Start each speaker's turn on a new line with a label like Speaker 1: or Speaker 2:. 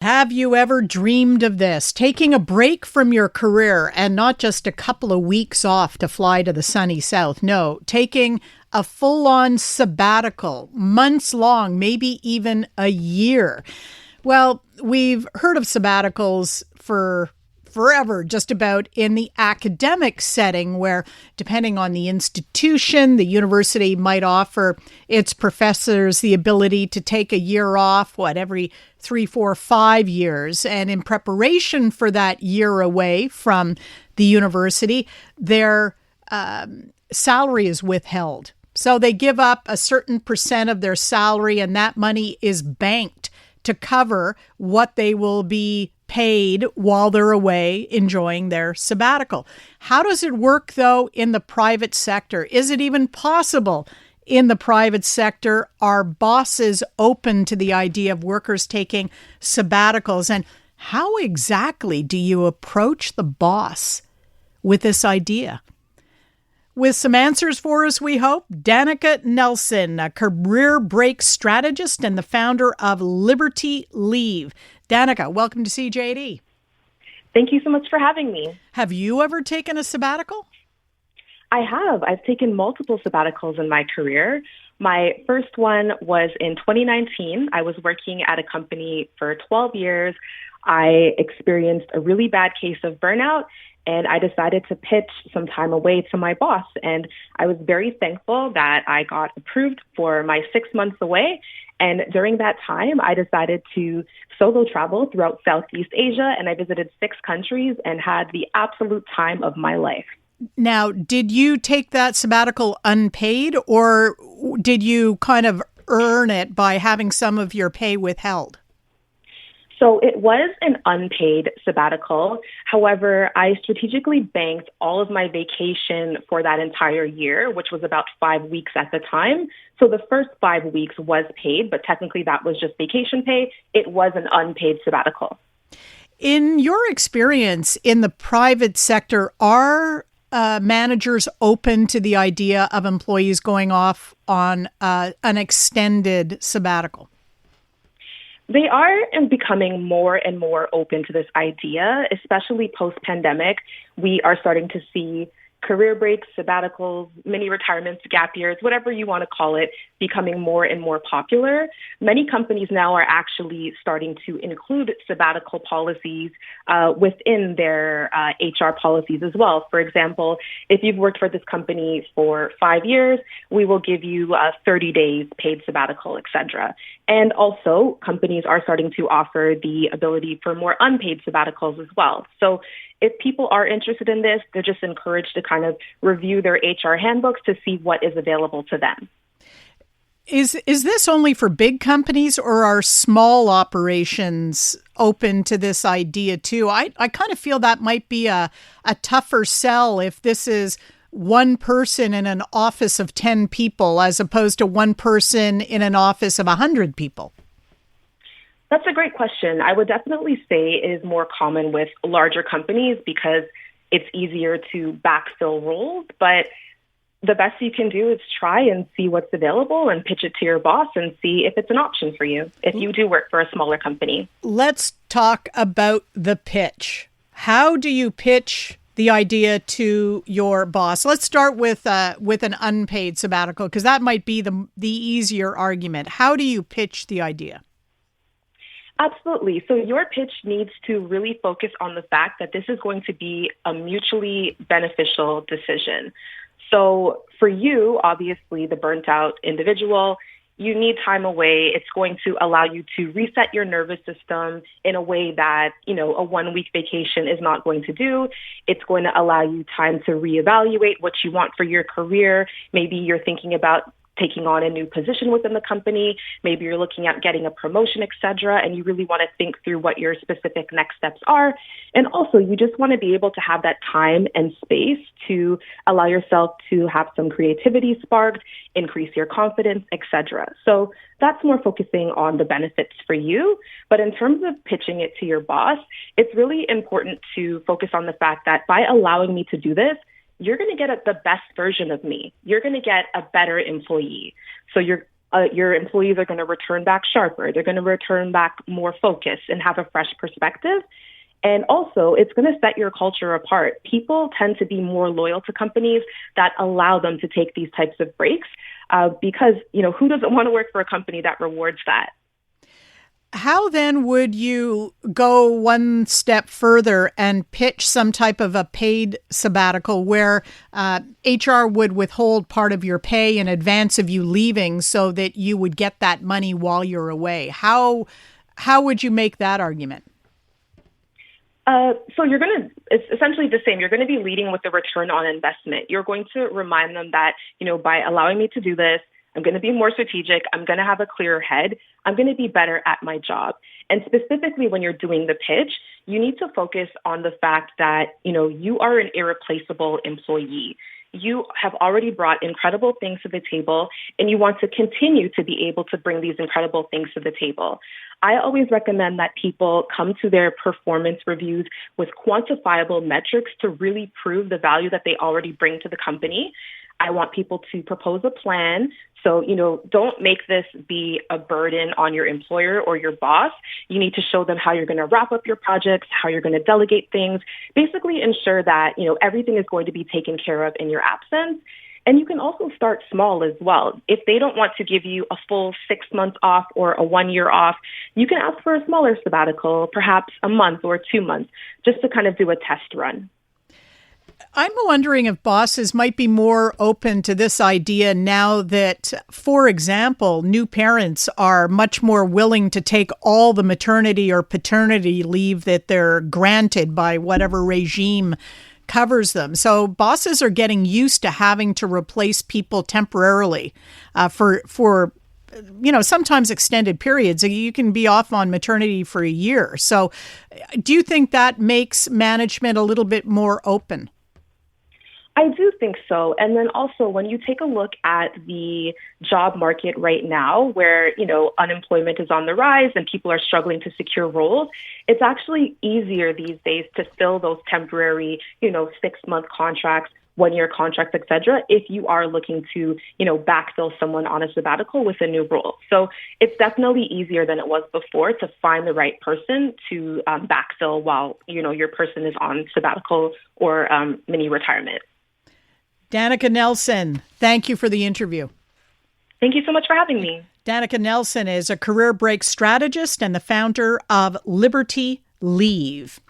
Speaker 1: Have you ever dreamed of this? Taking a break from your career and not just a couple of weeks off to fly to the sunny south. No, taking a full on sabbatical, months long, maybe even a year. Well, we've heard of sabbaticals for forever, just about in the academic setting, where depending on the institution, the university might offer its professors the ability to take a year off, every 3, 4, 5 years. And in preparation for that year away from the university, their salary is withheld. So they give up a certain percent of their salary, and that money is banked to cover what they will be paid while they're away enjoying their sabbatical. How does it work, though, in the private sector? Is it even possible in the private sector? Are bosses open to the idea of workers taking sabbaticals? And how exactly do you approach the boss with this idea? With some answers for us, we hope, Danica Nelson, a career break strategist and the founder of Liberty Leave. Danica, welcome to CJD.
Speaker 2: Thank you so much for having me.
Speaker 1: Have you ever taken a sabbatical?
Speaker 2: I have. I've taken multiple sabbaticals in my career. My first one was in 2019. I was working at a company for 12 years. I experienced a really bad case of burnout, and I decided to pitch some time away to my boss. And I was very thankful that I got approved for my 6 months away. And during that time, I decided to solo travel throughout Southeast Asia, and I visited 6 countries and had the absolute time of my life.
Speaker 1: Now, did you take that sabbatical unpaid, or did you kind of earn it by having some of your pay withheld?
Speaker 2: So it was an unpaid sabbatical. However, I strategically banked all of my vacation for that entire year, which was about 5 weeks at the time. So the first 5 weeks was paid, but technically that was just vacation pay. It was an unpaid sabbatical.
Speaker 1: In your experience in the private sector, are managers open to the idea of employees going off on an extended sabbatical?
Speaker 2: They are becoming more and more open to this idea, especially post-pandemic. We are starting to see career breaks, sabbaticals, mini retirements, gap years, whatever you want to call it, becoming more and more popular. Many companies now are actually starting to include sabbatical policies within their HR policies as well. For example, if you've worked for this company for 5 years, we will give you 30 days paid sabbatical, etc. And also, companies are starting to offer the ability for more unpaid sabbaticals as well. So if people are interested in this, they're just encouraged to kind of review their HR handbooks to see what is available to them.
Speaker 1: Is this only for big companies, or are small operations open to this idea too? I kind of feel that might be a tougher sell if this is one person in an office of 10 people as opposed to one person in an office of 100 people.
Speaker 2: That's a great question. I would definitely say it is more common with larger companies because it's easier to backfill roles, but the best you can do is try and see what's available and pitch it to your boss and see if it's an option for you if you do work for a smaller company.
Speaker 1: Let's talk about the pitch. How do you pitch the idea to your boss? Let's start with an unpaid sabbatical, because that might be the easier argument. How do you pitch the idea?
Speaker 2: Absolutely. So your pitch needs to really focus on the fact that this is going to be a mutually beneficial decision. So for you, obviously, the burnt out individual, you need time away. It's going to allow you to reset your nervous system in a way that, a 1 week vacation is not going to do. It's going to allow you time to reevaluate what you want for your career. Maybe you're thinking about taking on a new position within the company. Maybe you're looking at getting a promotion, et cetera, and you really want to think through what your specific next steps are. And also, you just want to be able to have that time and space to allow yourself to have some creativity sparked, increase your confidence, et cetera. So that's more focusing on the benefits for you. But in terms of pitching it to your boss, it's really important to focus on the fact that by allowing me to do this, you're going to get the best version of me. You're going to get a better employee. So you're your employees are going to return back sharper. They're going to return back more focused and have a fresh perspective. And also, it's going to set your culture apart. People tend to be more loyal to companies that allow them to take these types of breaks because, who doesn't want to work for a company that rewards that?
Speaker 1: How then would you go one step further and pitch some type of a paid sabbatical where HR would withhold part of your pay in advance of you leaving so that you would get that money while you're away? How would you make that argument?
Speaker 2: So it's essentially the same. You're going to be leading with the return on investment. You're going to remind them that, by allowing me to do this, I'm going to be more strategic. I'm going to have a clearer head. I'm going to be better at my job. And specifically when you're doing the pitch, you need to focus on the fact that, you are an irreplaceable employee. You have already brought incredible things to the table, and you want to continue to be able to bring these incredible things to the table. I always recommend that people come to their performance reviews with quantifiable metrics to really prove the value that they already bring to the company. I want people to propose a plan. So, don't make this be a burden on your employer or your boss. You need to show them how you're going to wrap up your projects, how you're going to delegate things, basically ensure that, everything is going to be taken care of in your absence. And you can also start small as well. If they don't want to give you a full 6 months off or a 1 year off, you can ask for a smaller sabbatical, perhaps a month or 2 months, just to kind of do a test run.
Speaker 1: I'm wondering if bosses might be more open to this idea now that, for example, new parents are much more willing to take all the maternity or paternity leave that they're granted by whatever regime covers them. So bosses are getting used to having to replace people temporarily for sometimes extended periods. You can be off on maternity for a year. So do you think that makes management a little bit more open?
Speaker 2: I do think so. And then also when you take a look at the job market right now where, unemployment is on the rise and people are struggling to secure roles, it's actually easier these days to fill those temporary, 6-month contracts, 1-year contracts, et cetera, if you are looking to, backfill someone on a sabbatical with a new role. So it's definitely easier than it was before to find the right person to backfill while, your person is on sabbatical or mini retirement.
Speaker 1: Danica Nelson, thank you for the interview.
Speaker 2: Thank you so much for having me.
Speaker 1: Danica Nelson is a career break strategist and the founder of Liberty Leave.